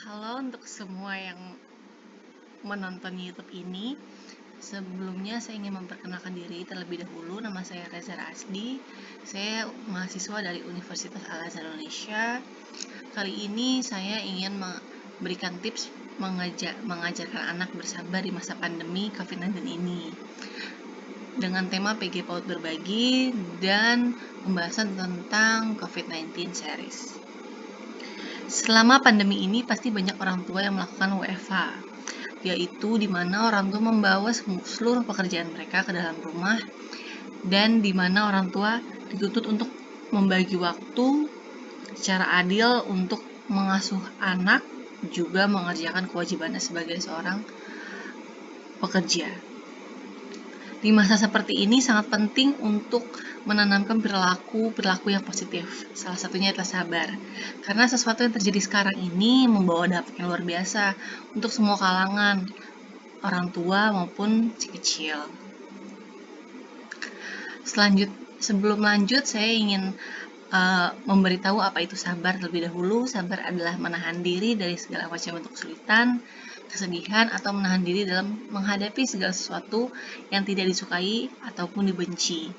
Halo untuk semua yang menonton YouTube ini. Sebelumnya saya ingin memperkenalkan diri terlebih dahulu. Nama saya Reza Rasdi. Saya mahasiswa dari Universitas Al-Azhar Indonesia. Kali ini saya ingin memberikan tips mengajarkan anak bersabar di masa pandemi COVID-19 ini, dengan tema PG PAUD Berbagi dan pembahasan tentang COVID-19 series. Selama pandemi ini pasti banyak orang tua yang melakukan WFH, yaitu di mana orang tua membawa seluruh pekerjaan mereka ke dalam rumah, dan di mana orang tua dituntut untuk membagi waktu secara adil untuk mengasuh anak, juga mengerjakan kewajibannya sebagai seorang pekerja. Di masa seperti ini sangat penting untuk menanamkan perilaku yang positif. Salah satunya adalah sabar. Karena sesuatu yang terjadi sekarang ini membawa dampak yang luar biasa untuk semua kalangan, orang tua maupun si kecil. Sebelum lanjut, saya ingin memberitahu apa itu sabar terlebih dahulu. Sabar adalah menahan diri dari segala macam bentuk kesulitan, kesedihan, atau menahan diri dalam menghadapi segala sesuatu yang tidak disukai ataupun dibenci.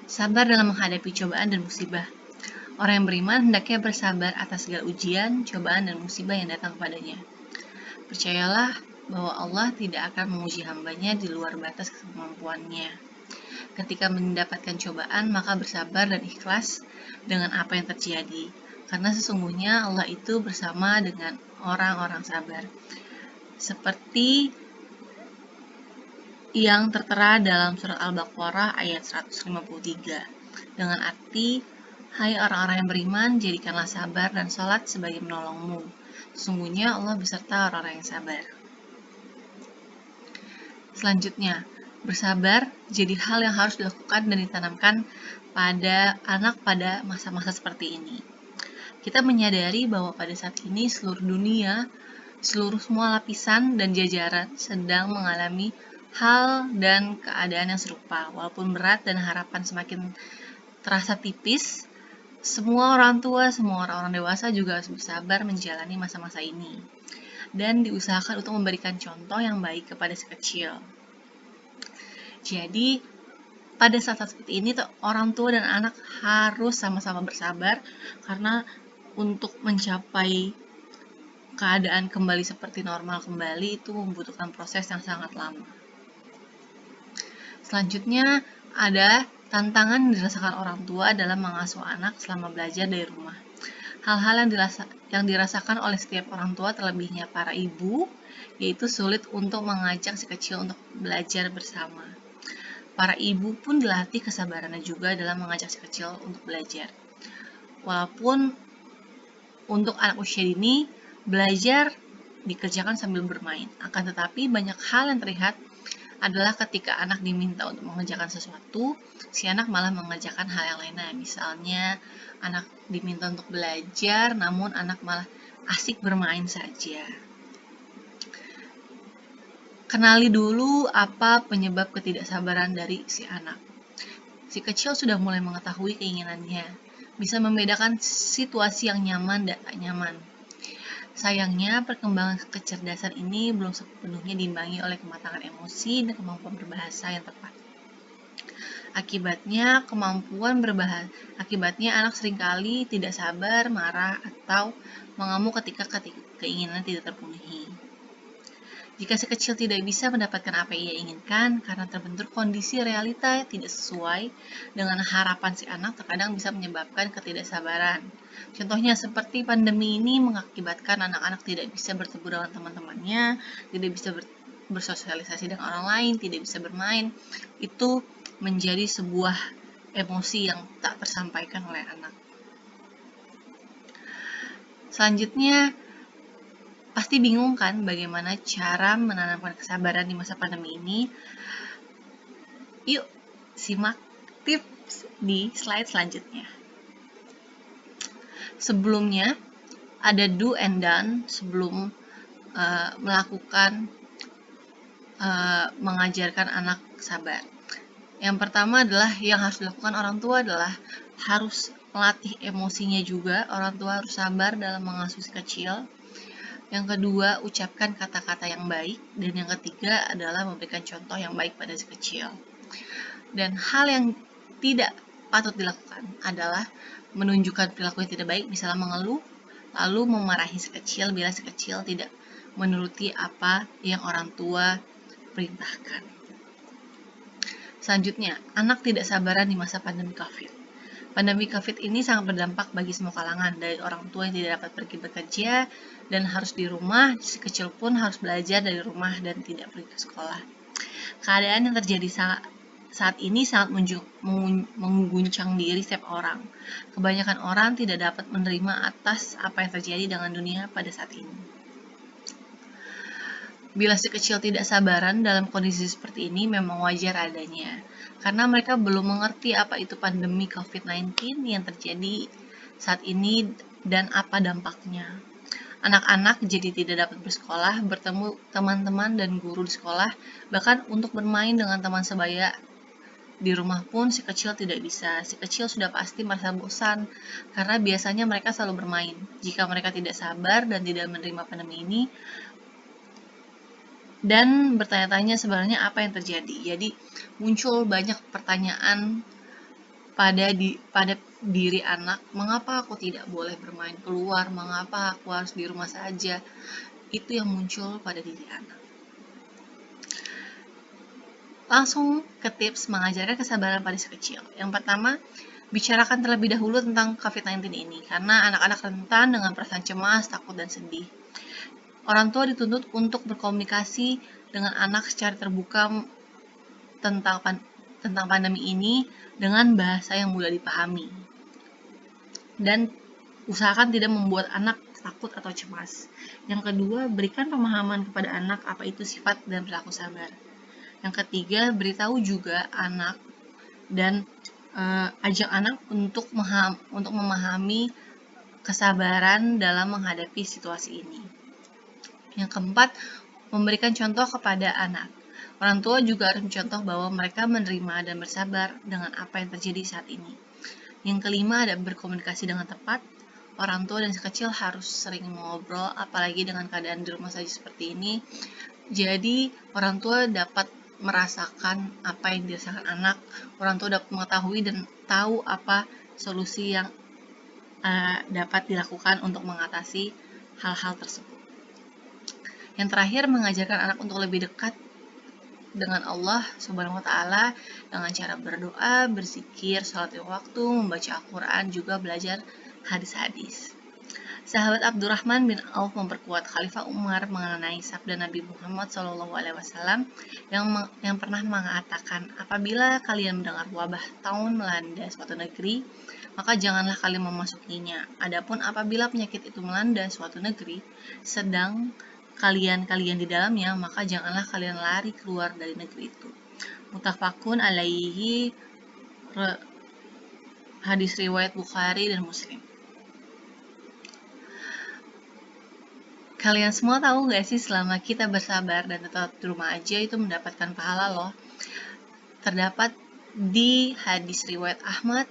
Sabar dalam menghadapi cobaan dan musibah. Orang yang beriman hendaknya bersabar atas segala ujian, cobaan, dan musibah yang datang kepadanya. Percayalah bahwa Allah tidak akan menguji hambanya di luar batas kemampuannya. Ketika mendapatkan cobaan, maka bersabar dan ikhlas dengan apa yang terjadi. Karena sesungguhnya Allah itu bersama dengan orang-orang sabar. Seperti yang tertera dalam surat Al-Baqarah ayat 153. Dengan arti, hai orang-orang yang beriman, jadikanlah sabar dan sholat sebagai menolongmu. Sesungguhnya Allah beserta orang-orang yang sabar. Selanjutnya, bersabar jadi hal yang harus dilakukan dan ditanamkan pada anak pada masa-masa seperti ini. Kita menyadari bahwa pada saat ini seluruh dunia, semua lapisan dan jajaran sedang mengalami hal dan keadaan yang serupa. Walaupun berat dan harapan semakin terasa tipis, semua orang tua, semua orang-orang dewasa juga harus bersabar menjalani masa-masa ini. Dan diusahakan untuk memberikan contoh yang baik kepada si kecil. Jadi, pada saat seperti ini, orang tua dan anak harus sama-sama bersabar, karena untuk mencapai keadaan kembali seperti normal kembali itu membutuhkan proses yang sangat lama. Selanjutnya, ada tantangan yang dirasakan orang tua dalam mengasuh anak selama belajar dari rumah. Hal-hal yang dirasakan oleh setiap orang tua, terlebihnya para ibu, yaitu sulit untuk mengajak si kecil untuk belajar bersama. Para ibu pun dilatih kesabarannya juga dalam mengajak si kecil untuk belajar. Walaupun untuk anak usia dini, belajar dikerjakan sambil bermain. Akan tetapi banyak hal yang terlihat adalah ketika anak diminta untuk mengerjakan sesuatu, si anak malah mengerjakan hal yang lainnya. Misalnya, anak diminta untuk belajar, namun anak malah asik bermain saja. Kenali dulu apa penyebab ketidaksabaran dari si anak. Si kecil sudah mulai mengetahui keinginannya, bisa membedakan situasi yang nyaman dan tak nyaman. Sayangnya, perkembangan kecerdasan ini belum sepenuhnya diimbangi oleh kematangan emosi dan kemampuan berbahasa yang tepat. Akibatnya anak seringkali tidak sabar, marah, atau mengamuk ketika keinginan tidak terpenuhi. Jika si kecil tidak bisa mendapatkan apa yang ia inginkan karena terbentur kondisi realita yang tidak sesuai dengan harapan si anak, terkadang bisa menyebabkan ketidaksabaran. Contohnya seperti pandemi ini mengakibatkan anak-anak tidak bisa bertemu dengan teman-temannya, tidak bisa bersosialisasi dengan orang lain, tidak bisa bermain. Itu menjadi sebuah emosi yang tak tersampaikan oleh anak. Selanjutnya, pasti bingung kan bagaimana cara menanamkan kesabaran di masa pandemi ini? Yuk, simak tips di slide selanjutnya. Sebelumnya, ada do and done sebelum mengajarkan anak sabar. Yang pertama adalah yang harus dilakukan orang tua adalah harus melatih emosinya juga. Orang tua harus sabar dalam mengasuh si kecil. Yang kedua, ucapkan kata-kata yang baik. Dan yang ketiga adalah memberikan contoh yang baik pada si kecil. Dan hal yang tidak patut dilakukan adalah menunjukkan perilaku yang tidak baik, misalnya mengeluh, lalu memarahi si kecil bila si kecil tidak menuruti apa yang orang tua perintahkan. Selanjutnya, anak tidak sabaran di masa pandemi COVID. Pandemi COVID ini sangat berdampak bagi semua kalangan, dari orang tua yang tidak dapat pergi bekerja dan harus di rumah, si kecil pun harus belajar dari rumah dan tidak pergi ke sekolah. Keadaan yang terjadi saat ini sangat mengguncang diri setiap orang. Kebanyakan orang tidak dapat menerima atas apa yang terjadi dengan dunia pada saat ini. Bila si kecil tidak sabaran dalam kondisi seperti ini memang wajar adanya, karena mereka belum mengerti apa itu pandemi COVID-19 yang terjadi saat ini dan apa dampaknya. Anak-anak jadi tidak dapat bersekolah, bertemu teman-teman dan guru di sekolah, bahkan untuk bermain dengan teman sebaya di rumah pun si kecil tidak bisa. Si kecil sudah pasti merasa bosan, karena biasanya mereka selalu bermain. Jika mereka tidak sabar dan tidak menerima pandemi ini, dan bertanya-tanya sebenarnya apa yang terjadi. Jadi muncul banyak pertanyaan pada diri anak, mengapa aku tidak boleh bermain keluar, mengapa aku harus di rumah saja. Itu yang muncul pada diri anak. Langsung ke tips mengajarkan kesabaran pada si kecil. Yang pertama, bicarakan terlebih dahulu tentang COVID-19 ini, karena anak-anak rentan dengan perasaan cemas, takut, dan sedih. Orang tua dituntut untuk berkomunikasi dengan anak secara terbuka tentang pandemi ini dengan bahasa yang mudah dipahami. Dan usahakan tidak membuat anak takut atau cemas. Yang kedua, berikan pemahaman kepada anak apa itu sifat dan perilaku sabar. Yang ketiga, beritahu juga anak dan ajak anak untuk memahami kesabaran dalam menghadapi situasi ini. Yang keempat, memberikan contoh kepada anak. Orang tua juga harus mencontoh bahwa mereka menerima dan bersabar dengan apa yang terjadi saat ini. Yang kelima, ada berkomunikasi dengan tepat. Orang tua dan si kecil harus sering mengobrol, apalagi dengan keadaan di rumah saja seperti ini. Jadi, orang tua dapat merasakan apa yang dirasakan anak. Orang tua dapat mengetahui dan tahu apa solusi yang dapat dilakukan untuk mengatasi hal-hal tersebut. Yang terakhir, mengajarkan anak untuk lebih dekat dengan Allah Subhanahu wa Ta'ala dengan cara berdoa, berzikir, sholat lima waktu, membaca Al-Quran, juga belajar hadis-hadis. Sahabat Abdurrahman bin Auf memperkuat Khalifah Umar mengenai sabda Nabi Muhammad SAW yang pernah mengatakan, apabila kalian mendengar wabah taun melanda suatu negeri, maka janganlah kalian memasukinya. Adapun apabila penyakit itu melanda suatu negeri, sedang kalian di dalamnya, maka janganlah kalian lari keluar dari negeri itu. Muttafaqun alaihi, hadis riwayat Bukhari dan Muslim. Kalian semua tahu gak sih, selama kita bersabar dan tetap di rumah aja itu mendapatkan pahala loh. Terdapat di hadis riwayat Ahmad,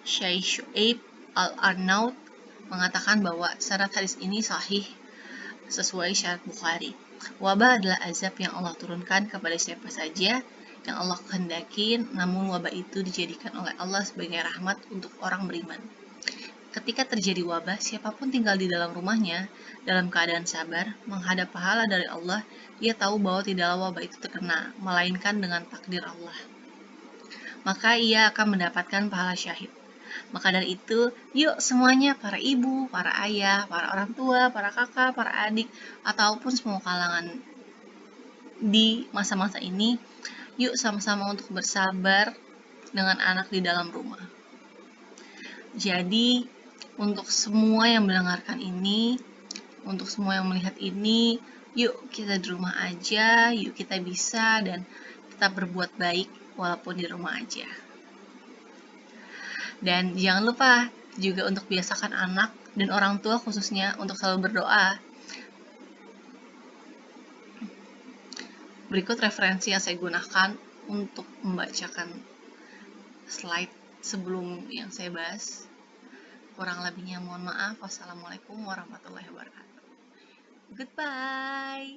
Syekh Syu'aib Al-Arnaud mengatakan bahwa syarat hadis ini sahih sesuai syarat Bukhari. Wabah adalah azab yang Allah turunkan kepada siapa saja yang Allah kehendaki, namun wabah itu dijadikan oleh Allah sebagai rahmat untuk orang beriman. Ketika terjadi wabah, siapapun tinggal di dalam rumahnya dalam keadaan sabar, menghadap pahala dari Allah, ia tahu bahwa tidaklah wabah itu terkena, melainkan dengan takdir Allah. Maka ia akan mendapatkan pahala syahid. Maka dari itu, yuk semuanya, para ibu, para ayah, para orang tua, para kakak, para adik, ataupun semua kalangan di masa-masa ini, yuk sama-sama untuk bersabar dengan anak di dalam rumah. Jadi, untuk semua yang mendengarkan ini, untuk semua yang melihat ini, yuk kita di rumah aja, yuk kita bisa dan tetap berbuat baik walaupun di rumah aja. Dan jangan lupa juga untuk biasakan anak dan orang tua khususnya untuk selalu berdoa. Berikut referensi yang saya gunakan untuk membacakan slide sebelum yang saya bahas. Kurang lebihnya mohon maaf. Wassalamualaikum warahmatullahi wabarakatuh. Goodbye.